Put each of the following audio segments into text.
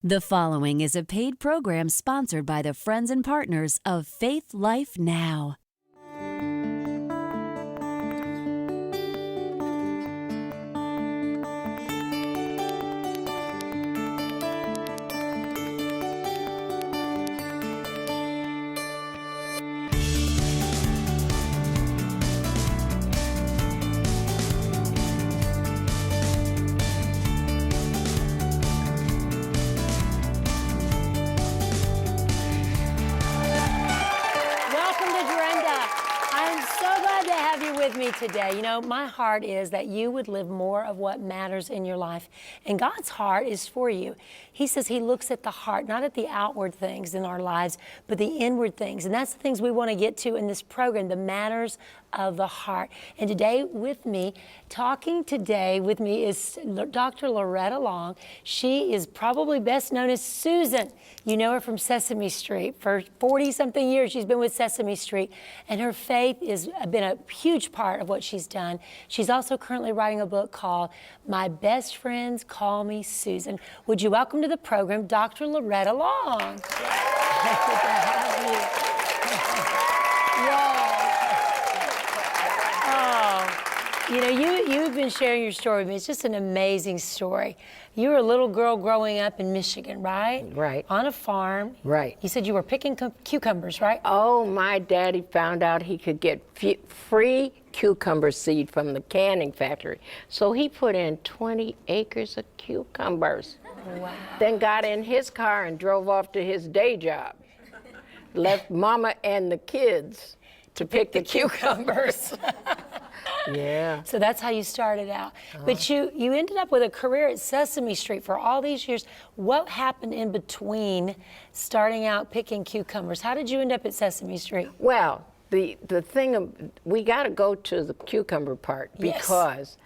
The following is a paid program sponsored by the friends and partners of Faith Life Now. With me today. You know, my heart is that you would live more of what matters in your life. And God's heart is for you. He says he looks at the heart, not at the outward things in our lives, but the inward things. And that's the things we want to get to in this program, the matters of the heart. And today with me, talking today with me is Dr. Loretta Long. She is probably best known as Susan. You know her from Sesame Street. For 40-something years, she's been with Sesame Street. And her faith has been a huge part of what she's done. She's also currently writing a book called My Best Friends Call Me Susan. Would you welcome to the program Dr. Loretta Long? Good to have you. You know, you've been sharing your story with me. It's just an amazing story. You were a little girl growing up in Michigan, right? Right. On a farm. Right. You said you were picking cucumbers, right? Oh, my daddy found out he could get free cucumber seed from the canning factory. So he put in 20 acres of cucumbers. Wow. Then got in his car and drove off to his day job. Left Mama and the kids to pick the cucumbers. Yeah. So that's how you started out. But you ended up with a career at Sesame Street for all these years. What happened in between starting out picking cucumbers? How did you end up at Sesame Street? Well, the thing, we got to go to the cucumber part because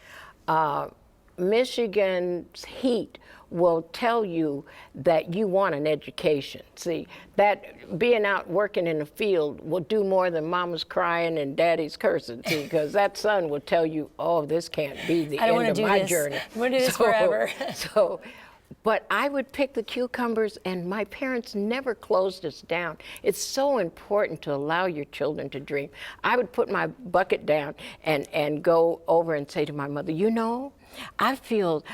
Michigan's heat will tell you that you want an education. See, that being out working in the field will do more than mama's crying and daddy's cursing, see, because that sun will tell you, oh, this can't be the end of my journey. I want to do this forever. But I would pick the cucumbers, and my parents never closed us down. It's so important to allow your children to dream. I would put my bucket down and go over and say to my mother, you know, I feel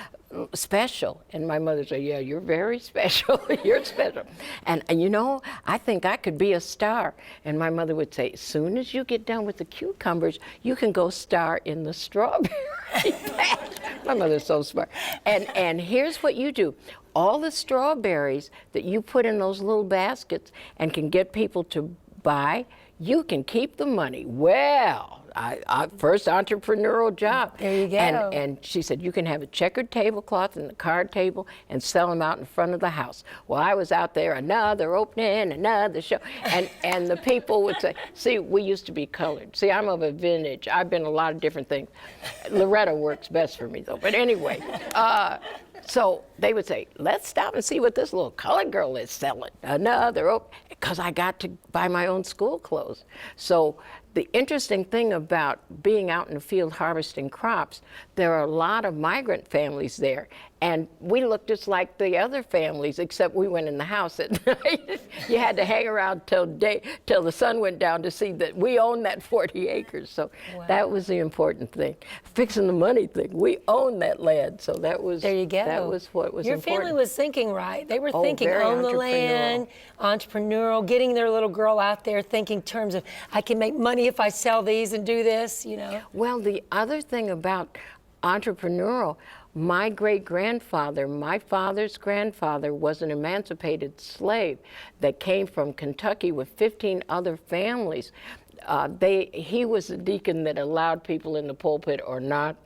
special. And my mother said, yeah, you're very special. You're special. And you know, I think I could be a star. And my mother would say, as soon as you get done with the cucumbers, you can go star in the strawberry patch. My mother's so smart. And here's what you do. All the strawberries that you put in those little baskets and can get people to buy, you can keep the money. Well, I first entrepreneurial job. There you go. And she said, you can have a checkered tablecloth and the card table and sell them out in front of the house. Well, I was out there, another opening, another show. And the people would say, see, we used to be colored. See, I'm of a vintage. I've been a lot of different things. Loretta works best for me, though. But anyway, so they would say, let's stop and see what this little colored girl is selling. Another, because I got to buy my own school clothes. So the interesting thing about being out in the field harvesting crops, there are a lot of migrant families there. And we looked just like the other families, except we went in the house at night. You had to hang around till the sun went down to see that we owned that 40 acres. So that was the important thing. Fixing the money thing, we owned that land. So that was, there you go. That was what was Your important. family was thinking right. They were thinking very own the land, entrepreneurial, getting their little girl out there thinking in terms of, I can make money if I sell these and do this, you know. Well, the other thing about entrepreneurial, my great-grandfather, my father's grandfather, was an emancipated slave that came from Kentucky with 15 other families. He was a deacon that allowed people in the pulpit or not.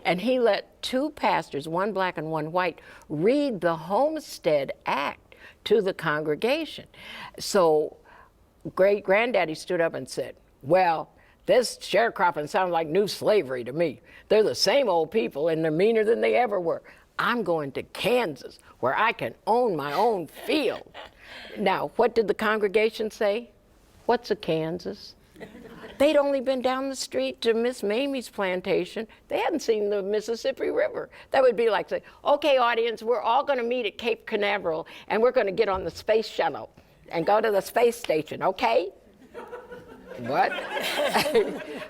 And he let two pastors, one black and one white, read the Homestead Act to the congregation. So great-granddaddy stood up and said, well, this sharecropping sounds like new slavery to me. They're the same old people and they're meaner than they ever were. I'm going to Kansas where I can own my own field. Now, what did the congregation say? What's a Kansas? They'd only been down the street to Miss Mamie's plantation. They hadn't seen the Mississippi River. That would be like saying, okay, audience, we're all going to meet at Cape Canaveral, and we're going to get on the space shuttle and go to the space station, okay? What?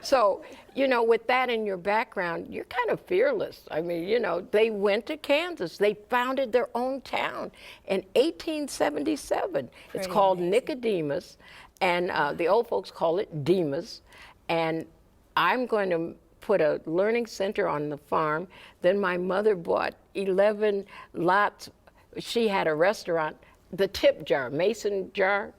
So, you know, with that in your background, you're kind of fearless. I mean, you know, they went to Kansas. They founded their own town in 1877. It's called Nicodemus, and the old folks call it Demas. And I'm going to put a learning center on the farm. Then my mother bought 11 lots. She had a restaurant, the tip jar, mason jar.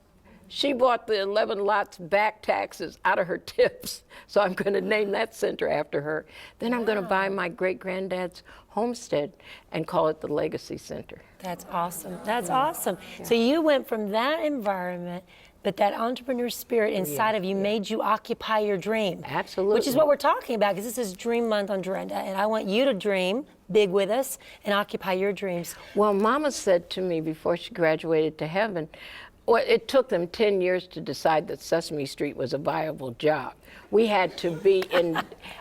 She bought the 11 lots back taxes out of her tips. So I'm going to name that center after her. Then I'm going to buy my great-granddad's homestead and call it the Legacy Center. That's awesome. That's awesome. Yeah. So you went from that environment, but that entrepreneur spirit inside of you made you occupy your dream. Absolutely. Which is what we're talking about, because this is Dream Month on Drenda, and I want you to dream big with us and occupy your dreams. Well, Mama said to me before she graduated to heaven, well, it took them 10 years to decide that Sesame Street was a viable job. We had to be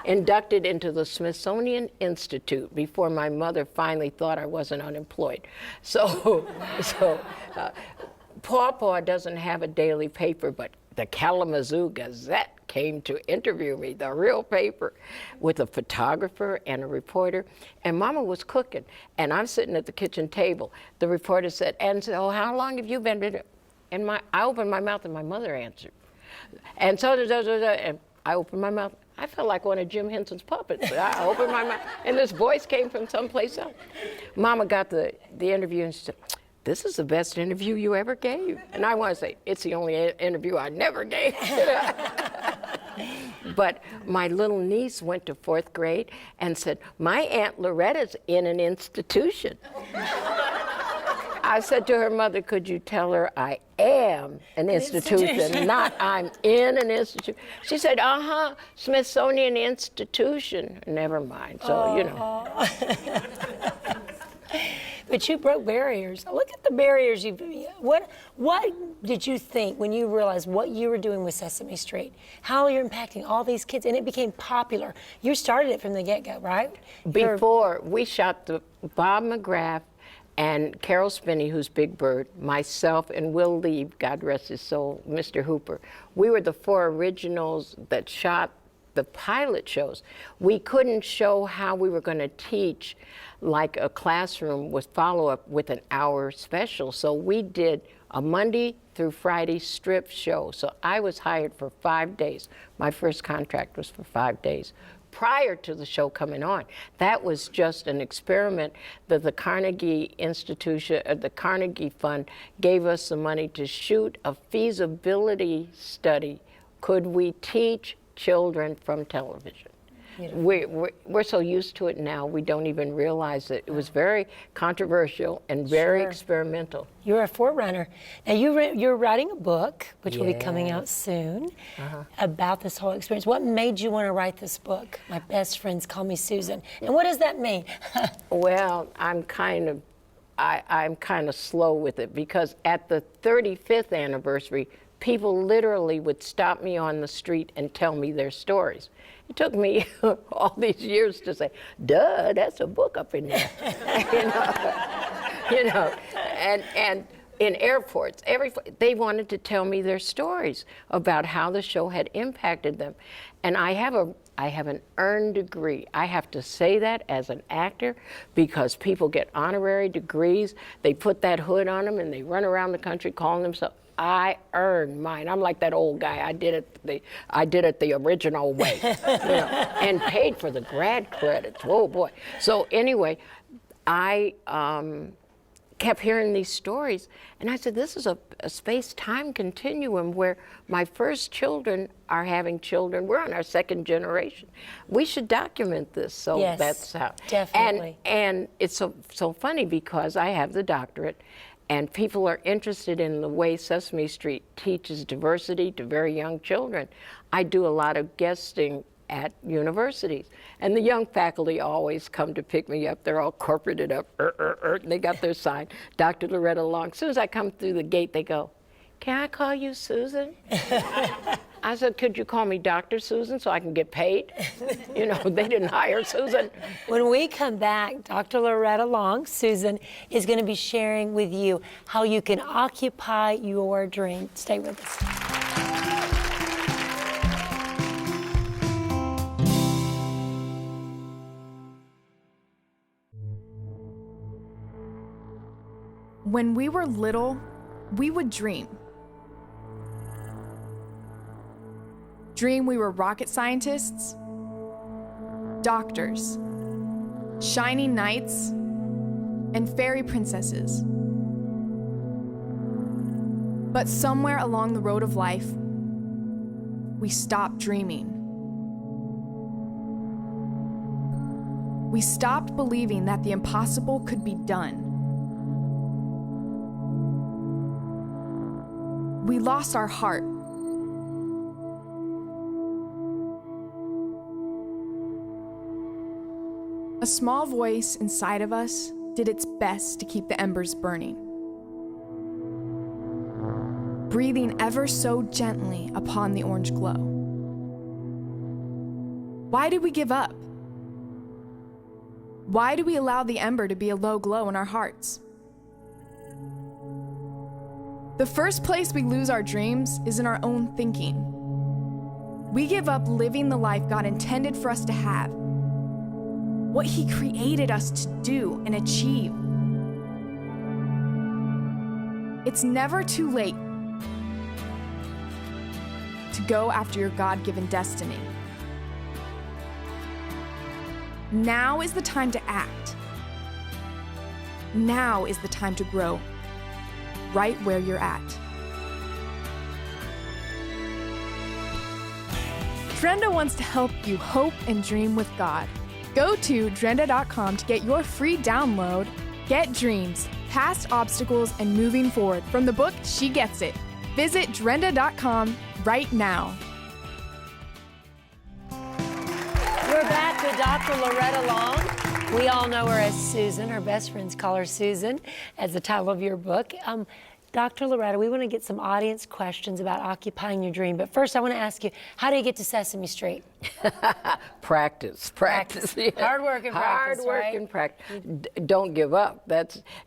inducted into the Smithsonian Institute before my mother finally thought I wasn't unemployed. So Paw doesn't have a daily paper, but the Kalamazoo Gazette came to interview me, the real paper, with a photographer and a reporter. And Mama was cooking, and I'm sitting at the kitchen table. The reporter said, and so how long have you been? And I opened my mouth and my mother answered. And so, and I opened my mouth. I felt like one of Jim Henson's puppets. I opened my mouth, and this voice came from someplace else. Mama got the interview, and she said, this is the best interview you ever gave. And I want to say, it's the only interview I never gave. But my little niece went to 4th grade and said, my Aunt Loretta's in an institution. I said to her mother, could you tell her I am an institution, not I'm in an institution? She said, Smithsonian Institution. Never mind, so, you know. But you broke barriers. Look at the barriers you've. What did you think when you realized what you were doing with Sesame Street? How you're impacting all these kids, and it became popular. You started it from the get-go, right? Before we shot the Bob McGrath and Carol Spinney, who's Big Bird, myself, and Will Lieb, God rest his soul, Mr. Hooper. We were the 4 originals that shot the pilot shows. We couldn't show how we were going to teach like a classroom with follow-up with an hour special. So we did a Monday through Friday strip show. So I was hired for 5 days. My first contract was for 5 days. Prior to the show coming on, that was just an experiment that the Carnegie Institution, the Carnegie Fund gave us the money to shoot a feasibility study. Could we teach children from television? We're so used to it now, we don't even realize it. It was very controversial and very experimental. You're a forerunner. Now you're writing a book, which will be coming out soon, about this whole experience. What made you want to write this book? My best friends call me Susan. And what does that mean? Well, I'm kind of slow with it, because at the 35th anniversary, people literally would stop me on the street and tell me their stories. It took me all these years to say, duh, that's a book up in there. you know, and in airports, they wanted to tell me their stories about how the show had impacted them. And I have an earned degree. I have to say that as an actor, because people get honorary degrees. They put that hood on them and they run around the country calling themselves. I earned mine. I'm like that old guy. I did it the original way, you know, and paid for the grad credits. Oh boy. So anyway, I kept hearing these stories, and I said, this is a space-time continuum where my first children are having children. We're on our 2nd generation. We should document this. So that's how. Definitely. And it's so funny, because I have the doctorate, and people are interested in the way Sesame Street teaches diversity to very young children. I do a lot of guesting at universities, and the young faculty always come to pick me up. They're all corporated up, and they got their sign, Dr. Loretta Long. As soon as I come through the gate, they go, can I call you Susan? I said, could you call me Dr. Susan so I can get paid? You know, they didn't hire Susan. When we come back, Dr. Loretta Long, Susan, is going to be sharing with you how you can occupy your dream. Stay with us. When we were little, we would dream. Dream we were rocket scientists, doctors, shining knights, and fairy princesses. But somewhere along the road of life, we stopped dreaming. We stopped believing that the impossible could be done. We lost our heart. A small voice inside of us did its best to keep the embers burning, breathing ever so gently upon the orange glow. Why did we give up? Why do we allow the ember to be a low glow in our hearts? The first place we lose our dreams is in our own thinking. We give up living the life God intended for us to have, what He created us to do and achieve. It's never too late to go after your God-given destiny. Now is the time to act. Now is the time to grow. Right where you're at. Drenda wants to help you hope and dream with God. Go to Drenda.com to get your free download, Get Dreams, Past Obstacles and Moving Forward from the book She Gets It. Visit Drenda.com right now. We're back with Dr. Loretta Long. We all know her as Susan. Her best friends call her Susan, as the title of your book. Dr. Loretta, we want to get some audience questions about occupying your dream. But first, I want to ask you, how do you get to Sesame Street? Practice. Yeah. Hard work and practice, Hard work right? and practice. Don't give up.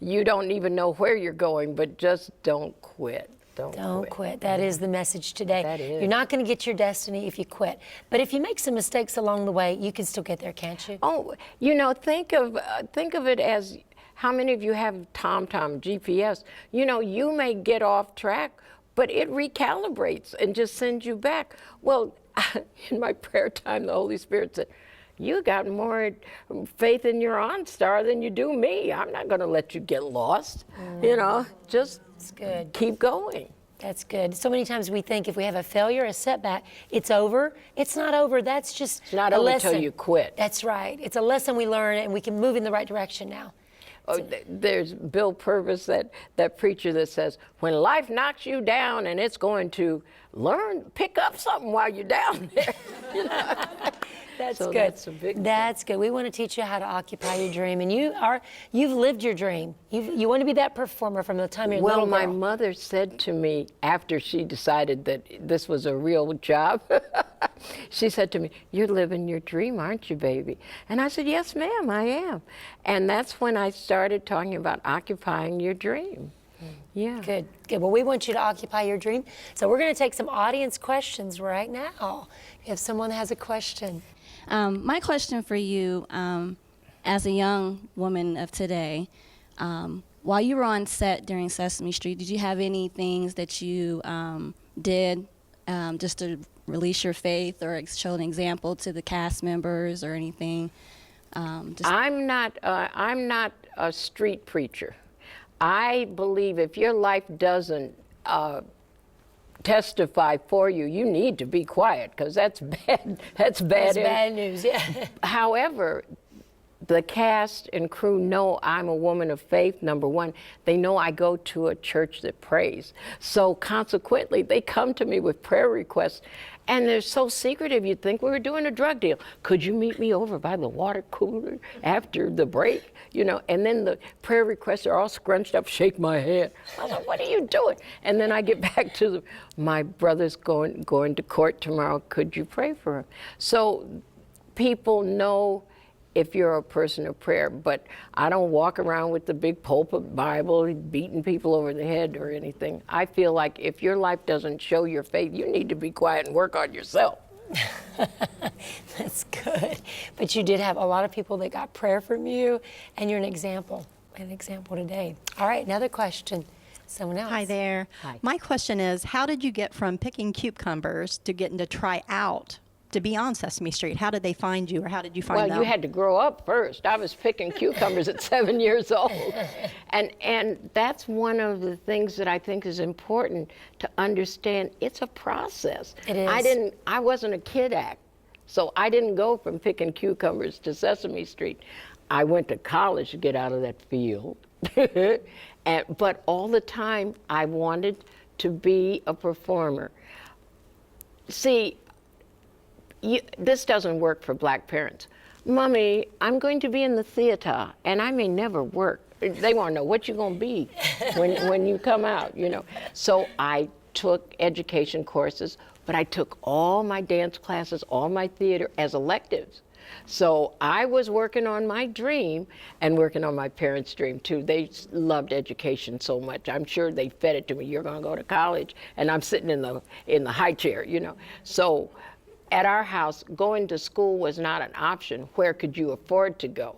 You don't even know where you're going, but just don't quit. Don't quit. That is the message today. That is. You're not going to get your destiny if you quit. But if you make some mistakes along the way, you can still get there, can't you? Oh, you know, think of it as, how many of you have TomTom, GPS? You know, you may get off track, but it recalibrates and just sends you back. Well, in my prayer time, the Holy Spirit said, you got more faith in your OnStar than you do me. I'm not going to let you get lost. You know, just keep going. That's good. So many times we think if we have a failure, a setback, it's over. It's not over. That's just It's not a over lesson. until you quit. That's right. It's a lesson we learn, and we can move in the right direction now. Oh, there's Bill Purvis, that preacher that says, when life knocks you down and it's going to pick up something while you're down there. You know? That's so good. That's a big That's good. We want to teach you how to occupy your dream, and you've lived your dream. You want to be that performer from the time you're little girl. Well, my mother said to me after she decided that this was a real job, she said to me, "You're living your dream, aren't you, baby?" And I said, "Yes, ma'am, I am." And that's when I started talking about occupying your dream. Yeah. Good. Well, we want you to occupy your dream. So we're going to take some audience questions right now. If someone has a question. My question for you, as a young woman of today, while you were on set during Sesame Street, did you have any things that you did just to release your faith or show an example to the cast members or anything? I'm not a street preacher. I believe if your life doesn't testify for you, you need to be quiet, because that's bad. That's bad news. Yeah. However, the cast and crew know I'm a woman of faith, number one. They know I go to a church that prays. So consequently, they come to me with prayer requests. And they're so secretive, you'd think we were doing a drug deal. Could you meet me over by the water cooler after the break? You know, and then the prayer requests are all scrunched up, shake my head. I was like, what are you doing? And then I get back to my brother's going to court tomorrow. Could you pray for him? So people know if you're a person of prayer, but I don't walk around with the big pulpit Bible beating people over the head or anything. I feel like if your life doesn't show your faith, you need to be quiet and work on yourself. That's good. But you did have a lot of people that got prayer from you, and you're an example today. All right, another question. Someone else. Hi there. Hi. My question is, how did you get from picking cucumbers to getting to try out to be on Sesame Street? How did they find you, or how did you find them? Well, you had to grow up first. I was picking cucumbers at 7 years old. And that's one of the things that I think is important to understand. It's a process. It is. I wasn't a kid act, so I didn't go from picking cucumbers to Sesame Street. I went to college to get out of that field. But all the time, I wanted to be a performer. See, this doesn't work for black parents. Mommy, I'm going to be in the theater, and I may never work. They want to know what you're going to be when you come out, you know. So I took education courses, but I took all my dance classes, all my theater as electives. So I was working on my dream and working on my parents' dream too. They loved education so much. I'm sure they fed it to me. You're going to go to college, and I'm sitting in the high chair, you know. So at our house, going to school was not an option. Where could you afford to go?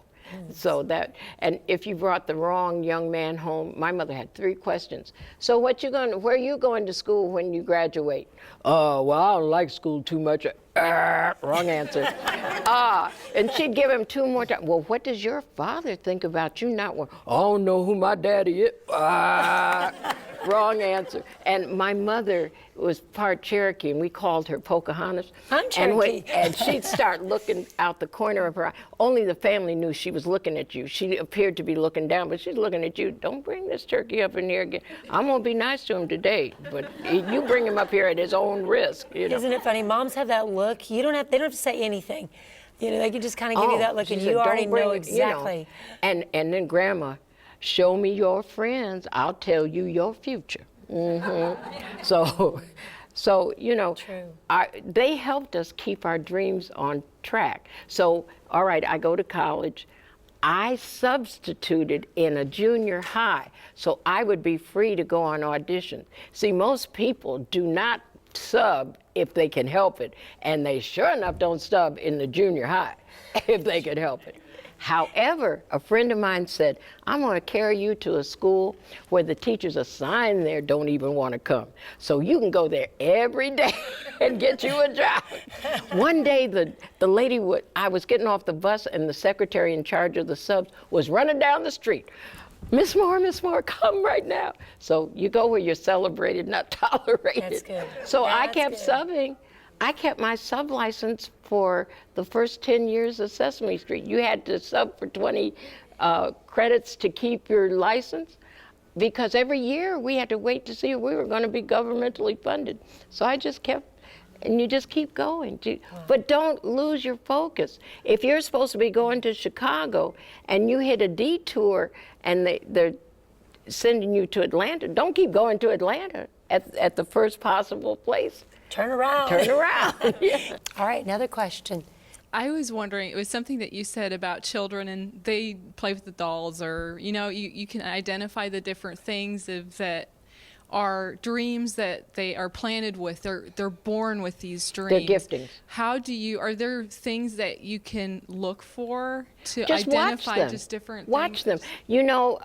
So that, and if you brought the wrong young man home, my mother had 3 questions. So where are you going to school when you graduate? Well, I don't like school too much. Wrong answer. And she'd give him 2 more times. Well, what does your father think about you not one? I don't know who my daddy is. Wrong answer. And my mother was part Cherokee, and we called her Pocahontas. I'm Cherokee. And she'd start looking out the corner of her eye. Only the family knew she was looking at you. She appeared to be looking down, but she's looking at you. Don't bring this turkey up in here again. I'm going to be nice to him today, but you bring him up here at his own risk. You know? Isn't it funny? Moms have that look. They don't have to say anything. You know, they can just kind of give you that look, and you already know exactly. You know. And then Grandma, show me your friends, I'll tell you your future. So you know, they helped us keep our dreams on track. So, all right, I go to college. I substituted in a junior high, so I would be free to go on audition. See, most people do not sub if they can help it, and they sure enough don't sub in the junior high if they can help it. However, a friend of mine said, I'm going to carry you to a school where the teachers assigned there don't even want to come. So you can go there every day and get you a job. One day, the lady, I was getting off the bus, and the secretary in charge of the subs was running down the street. Miss Moore, come right now. So you go where you're celebrated, not tolerated. That's good. So I kept subbing. I kept my sub license for the first 10 years of Sesame Street. You had to sub for 20 credits to keep your license, because every year we had to wait to see if we were going to be governmentally funded. So I just kept, and you just keep going. But don't lose your focus. If you're supposed to be going to Chicago and you hit a detour and they're sending you to Atlanta, don't keep going to Atlanta at the first possible place. Turn around. Yeah. All right, another question. I was wondering, it was something that you said about children, and they play with the dolls, or, you know, you can identify the different things that are dreams that they are planted with. They're born with these dreams. They're giftings. Are there things that you can look for to just identify just different things? Watch them. You know,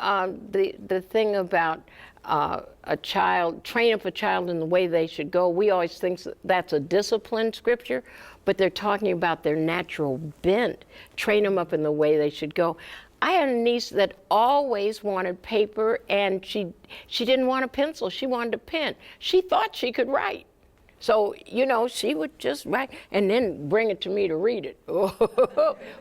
the thing about a child, train up a child in the way they should go, we always think that's a disciplined scripture, but they're talking about their natural bent. Train them up in the way they should go. I had a niece that always wanted paper, and she didn't want a pencil. She wanted a pen. She thought she could write. So, you know, she would just write and then bring it to me to read it.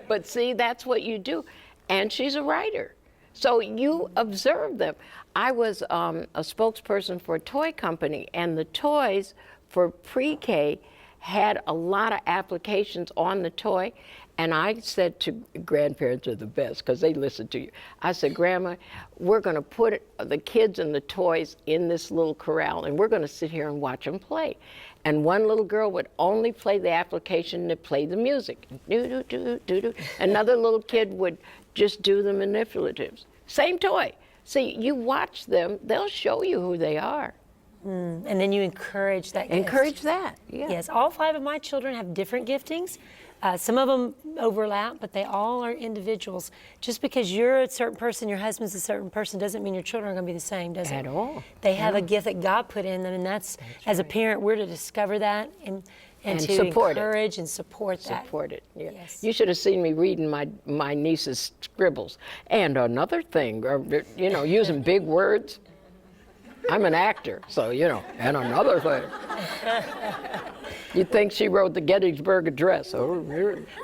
But see, that's what you do. And she's a writer. So you observe them. I was a spokesperson for a toy company, and the toys for pre-K had a lot of applications on the toy. And I said to grandparents are the best because they listen to you. I said, Grandma, we're going to put the kids and the toys in this little corral, and we're going to sit here and watch them play. And one little girl would only play the application to play the music. Do, do, do, do, do. Another little kid would just do the manipulatives. Same toy. See, you watch them, they'll show you who they are. And then you encourage that gift. Encourage that, yeah. Yes, all 5 of my children have different giftings. Some of them overlap, but they all are individuals. Just because you're a certain person, your husband's a certain person, doesn't mean your children are going to be the same, does it? At all. They have a gift that God put in them, and that's as a parent, we're to discover that and to support encourage and support that. Support it, yeah. Yes. You should have seen me reading my niece's scribbles. And another thing, you know, using big words. I'm an actor, so, you know, and another thing. You'd think she wrote the Gettysburg Address.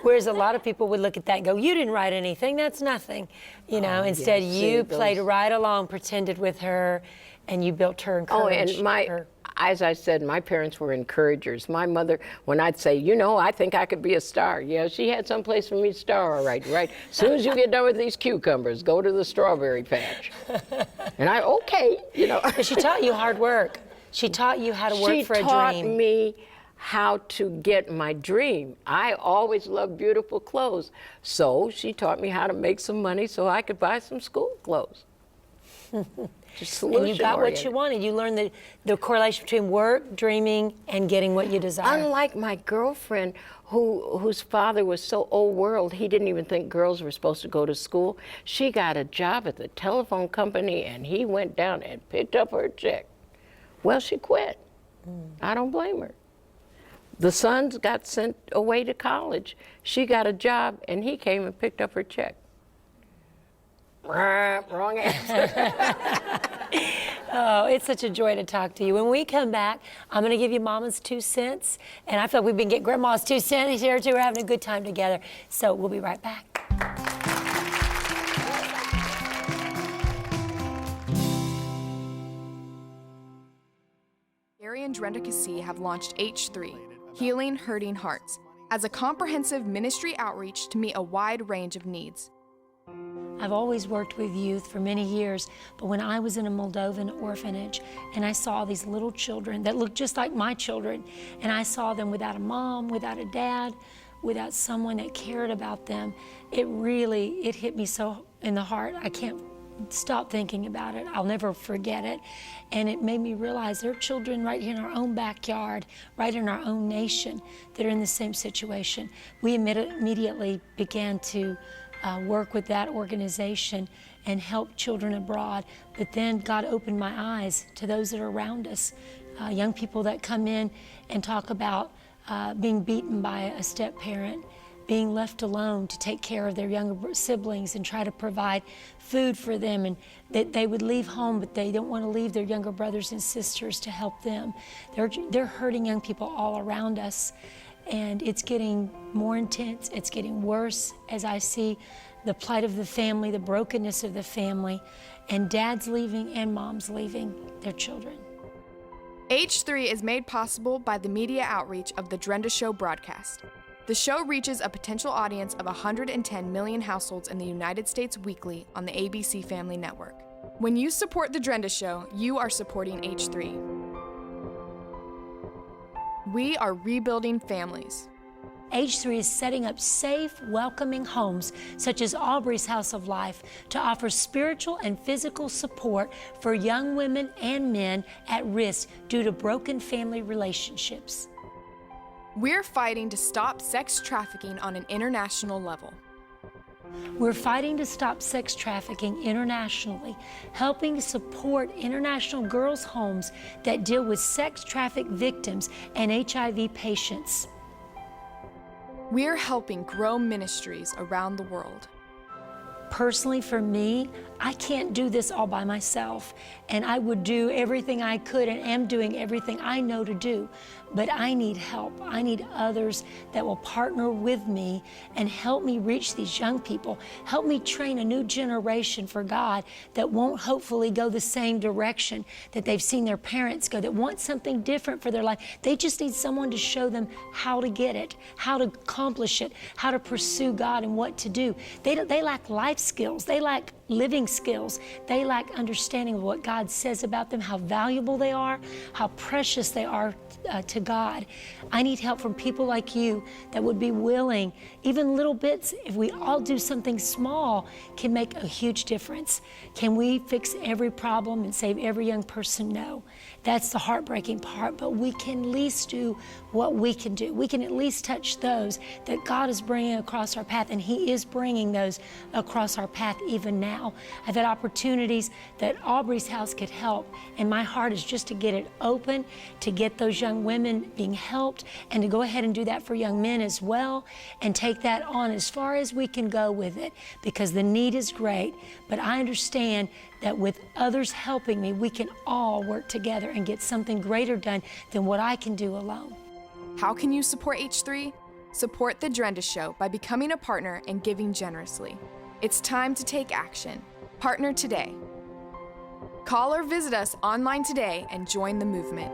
Whereas a lot of people would look at that and go, you didn't write anything, that's nothing. You know, instead yes. you played right along, pretended with her, and you built her and encouraged her. As I said, my parents were encouragers. My mother, when I'd say, you know, I think I could be a star. Yeah, she had some place for me to star, all right, right? As soon as you get done with these cucumbers, go to the strawberry patch. And okay, you know. But she taught you hard work. She taught you how to work for a dream. She taught me how to get my dream. I always loved beautiful clothes. So she taught me how to make some money so I could buy some school clothes. And you got what you wanted. You learned the correlation between work, dreaming, and getting what you desire. Unlike my girlfriend, whose father was so old world, he didn't even think girls were supposed to go to school. She got a job at the telephone company, and he went down and picked up her check. Well, she quit. I don't blame her. The sons got sent away to college. She got a job, and he came and picked up her check. Wrong answer. Oh, it's such a joy to talk to you. When we come back, I'm going to give you Mama's 2 cents, and I feel like we've been getting Grandma's 2 cents here too. We're having a good time together. So we'll be right back. Gary and Drenda Keesee have launched H3, Healing Hurting Hearts, as a comprehensive ministry outreach to meet a wide range of needs. I've always worked with youth for many years, but when I was in a Moldovan orphanage and I saw these little children that looked just like my children, and I saw them without a mom, without a dad, without someone that cared about them, it hit me so in the heart. I can't stop thinking about it. I'll never forget it. And it made me realize there are children right here in our own backyard, right in our own nation, that are in the same situation. We immediately began to work with that organization and help children abroad. But then God opened my eyes to those that are around us, young people that come in and talk about being beaten by a step-parent, being left alone to take care of their younger siblings and try to provide food for them, and that they would leave home, but they don't want to leave their younger brothers and sisters to help them. They're hurting young people all around us. And it's getting more intense, it's getting worse as I see the plight of the family, the brokenness of the family, and dads leaving and moms leaving their children. H3 is made possible by the media outreach of the Drenda Show broadcast. The show reaches a potential audience of 110 million households in the United States weekly on the ABC Family Network. When you support the Drenda Show, you are supporting H3. We are rebuilding families. H3 is setting up safe, welcoming homes, such as Aubrey's House of Life, to offer spiritual and physical support for young women and men at risk due to broken family relationships. We're fighting to stop sex trafficking on an international level. We're fighting to stop sex trafficking internationally, helping support international girls' homes that deal with sex trafficked victims and HIV patients. We're helping grow ministries around the world. personally for me, I can't do this all by myself. And I would do everything I could and am doing everything I know to do. But I need help. I need others that will partner with me and help me reach these young people. Help me train a new generation for God that won't hopefully go the same direction that they've seen their parents go, that want something different for their life. They just need someone to show them how to get it, how to accomplish it, how to pursue God and what to do. They lack life skills. They lack living skills. They lack understanding of what God says about them, how valuable they are, how precious they are to God. I need help from people like you that would be willing, even little bits, if we all do something small, can make a huge difference. Can we fix every problem and save every young person? No. That's the heartbreaking part, but we can at least do what we can do. We can at least touch those that God is bringing across our path, and He is bringing those across our path even now. I've had opportunities that Aubrey's house could help, and my heart is just to get it open, to get those young women being helped, and to go ahead and do that for young men as well, and take that on as far as we can go with it, because the need is great. But I understand that with others helping me, we can all work together and get something greater done than what I can do alone. How can you support H3? Support The Drenda Show by becoming a partner and giving generously. It's time to take action. Partner today. Call or visit us online today and join the movement.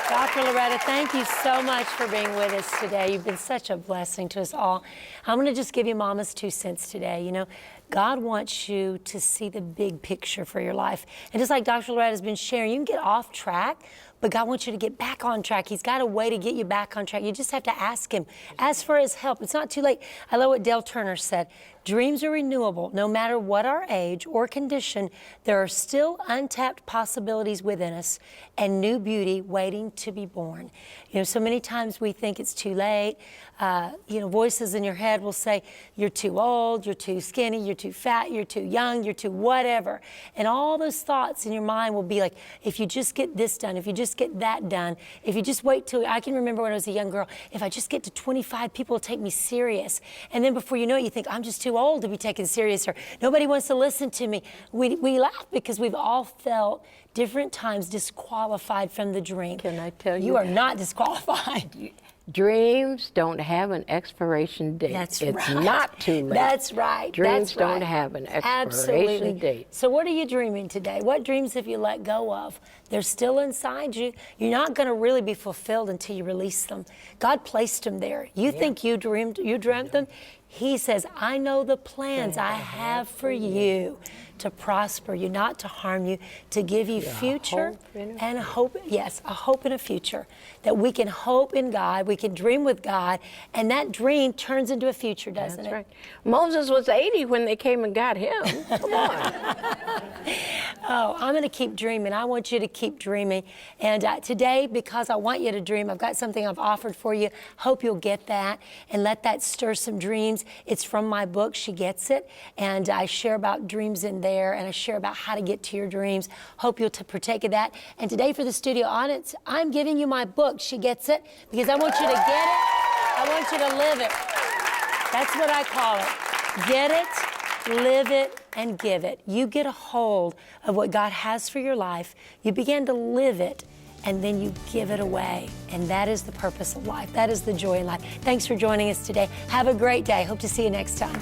Dr. Loretta, thank you so much for being with us today. You've been such a blessing to us all. I'm going to just give you Mama's 2 cents today. You know, God wants you to see the big picture for your life. And just like Dr. Loretta's been sharing, you can get off track, but God wants you to get back on track. He's got a way to get you back on track. You just have to ask Him. Ask for His help. It's not too late. I love what Dale Turner said. Dreams are renewable. No matter what our age or condition, there are still untapped possibilities within us and new beauty waiting to be born. You know, so many times we think it's too late. You know, voices in your head will say, you're too old, you're too skinny, you're too fat, you're too young, you're too whatever. And all those thoughts in your mind will be like, if you just get this done, if you just get that done, if you just wait till, I can remember when I was a young girl, if I just get to 25, people will take me serious. And then before you know it, you think, I'm just too old to be taken serious, or nobody wants to listen to me. We laugh because we've all felt different times disqualified from the dream. Can I tell you? You are not disqualified. Dreams don't have an expiration date. That's it's right. not too late. That's right. Dreams That's right. don't have an expiration Absolutely. date. So what are you dreaming today? What dreams have you let go of? They're still inside you. You're not going to really be fulfilled until you release them. God placed them there. You think you dreamt them? He says, I know the plans I have for you to prosper you, not to harm you, to give you future and hope. Yes, a hope and a future. That we can hope in God, we can dream with God, and that dream turns into a future, doesn't it? That's right. Moses was 80 when they came and got him. Come on. Oh, I'm going to keep dreaming. I want you to keep dreaming. And today, because I want you to dream, I've got something I've offered for you. Hope you'll get that and let that stir some dreams. It's from my book, She Gets It. And I share about dreams in there, and I share about how to get to your dreams. Hope you'll partake of that. And today for the studio audience, I'm giving you my book, She Gets It, because I want you to get it. I want you to live it. That's what I call it. Get it, live it, and give it. You get a hold of what God has for your life. You begin to live it, and then you give it away. And that is the purpose of life. That is the joy in life. Thanks for joining us today. Have a great day. Hope to see you next time.